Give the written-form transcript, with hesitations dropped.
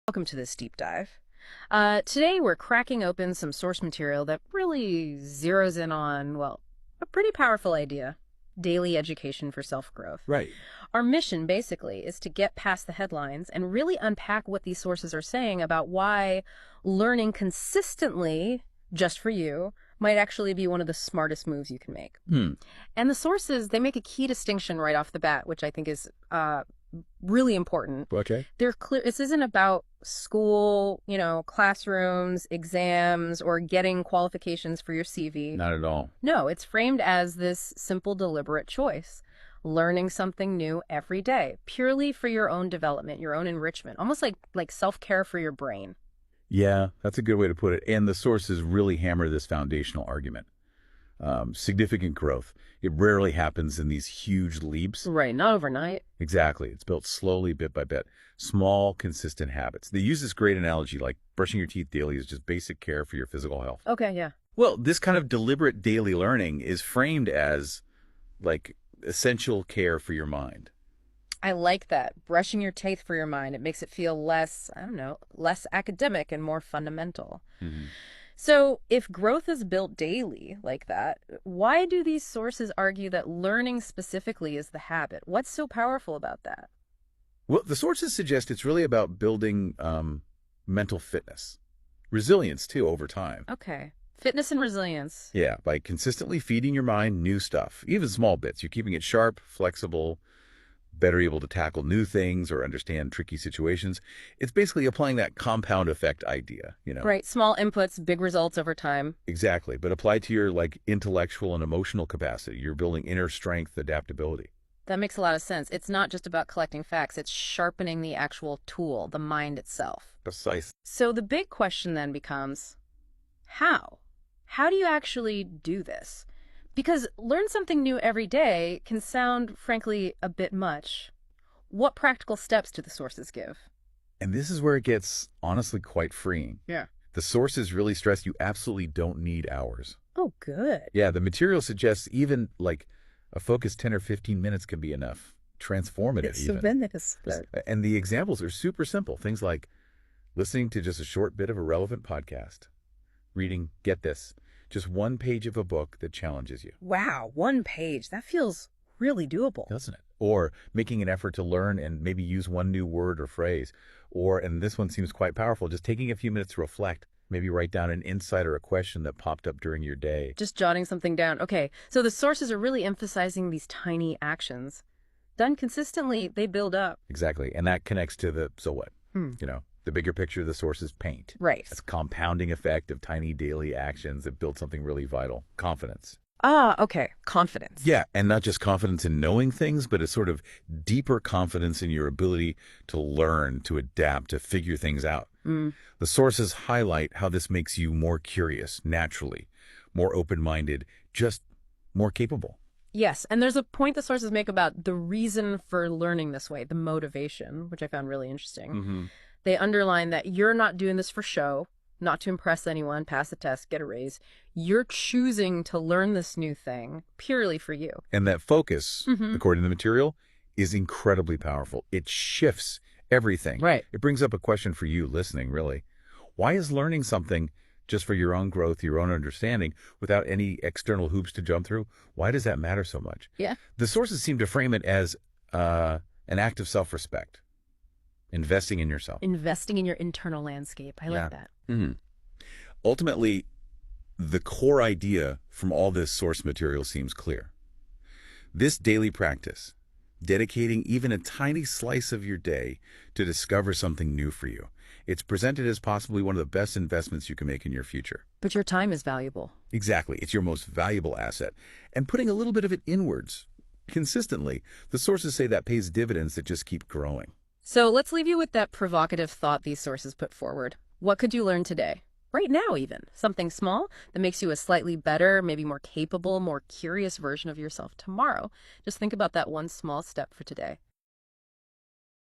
Welcome to this deep dive. Today we're cracking open some source material that really zeroes in on, well, a pretty powerful idea: daily education for self-growth. Right. Our mission, basically, is to get past the headlines and really unpack what these sources are saying about why learning consistently, just for you, might actually be one of the smartest moves you can make. And the sources, they make a key distinction right off the bat, which I think is really important. Okay. They're clear. This isn't about school, classrooms, exams, or getting qualifications for your CV. Not at all. No, it's framed as this simple, deliberate choice. Learning something new every day, purely for your own development, your own enrichment, almost like self-care for your brain. Yeah, that's a good way to put it. And the sources really hammer this foundational argument. Significant growth. It rarely happens in these huge leaps. Right, not overnight. Exactly. It's built slowly, bit by bit. Small, consistent habits. They use this great analogy, like brushing your teeth daily is just basic care for your physical health. Okay, yeah. Well, this kind of deliberate daily learning is framed as like essential care for your mind. I like that. Brushing your teeth for your mind. It makes it feel less, less academic and more fundamental. Mm-hmm. So if growth is built daily like that, why do these sources argue that learning specifically is the habit? What's so powerful about that? Well, the sources suggest it's really about building mental fitness, resilience, too, over time. Okay. Fitness and resilience. Yeah, by consistently feeding your mind new stuff, even small bits. You're keeping it sharp, flexible, better able to tackle new things or understand tricky situations. It's basically applying that compound effect idea, Right. Small inputs, big results over time. Exactly, but applied to your intellectual and emotional capacity. You're building inner strength, adaptability. That makes a lot of sense. It's not just about collecting facts. It's sharpening the actual tool, the mind itself. Precise. So the big question then becomes, how? How do you actually do this? Because learn something new every day can sound, frankly, a bit much. What practical steps do the sources give? And this is where it gets, honestly, quite freeing. Yeah. The sources really stress you absolutely don't need hours. Oh, good. Yeah, the material suggests even a focused 10 or 15 minutes can be enough. Transformative even. And the examples are super simple. Things like listening to just a short bit of a relevant podcast, reading, get this, just one page of a book that challenges you. Wow, one page. That feels really doable. Doesn't it? Or making an effort to learn and maybe use one new word or phrase. Or, and this one seems quite powerful, just taking a few minutes to reflect. Maybe write down an insight or a question that popped up during your day. Just jotting something down. Okay, so the sources are really emphasizing these tiny actions. Done consistently, they build up. Exactly. And that connects to the so what? The bigger picture the sources paint. Right. That's a compounding effect of tiny daily actions that build something really vital. Confidence. Ah, okay. Confidence. Yeah, and not just confidence in knowing things, but a sort of deeper confidence in your ability to learn, to adapt, to figure things out. The sources highlight how this makes you more curious, naturally, more open-minded, just more capable. Yes, and there's a point the sources make about the reason for learning this way, the motivation, which I found really interesting. They underline that you're not doing this for show, not to impress anyone, pass the test, get a raise. You're choosing to learn this new thing purely for you. And that focus, according to the material, is incredibly powerful. It shifts everything. Right. It brings up a question for you listening, really. Why is learning something just for your own growth, your own understanding, without any external hoops to jump through? Why does that matter so much? Yeah. The sources seem to frame it as an act of self-respect. Investing in yourself. Investing in your internal landscape. I like that. Ultimately, the core idea from all this source material seems clear. This daily practice, dedicating even a tiny slice of your day to discover something new for you, it's presented as possibly one of the best investments you can make in your future. But your time is valuable. Exactly. It's your most valuable asset. And putting a little bit of it inwards, consistently, the sources say that pays dividends that just keep growing. So let's leave you with that provocative thought these sources put forward. What could you learn today? Right now, even. Something small that makes you a slightly better, maybe more capable, more curious version of yourself tomorrow. Just think about that one small step for today.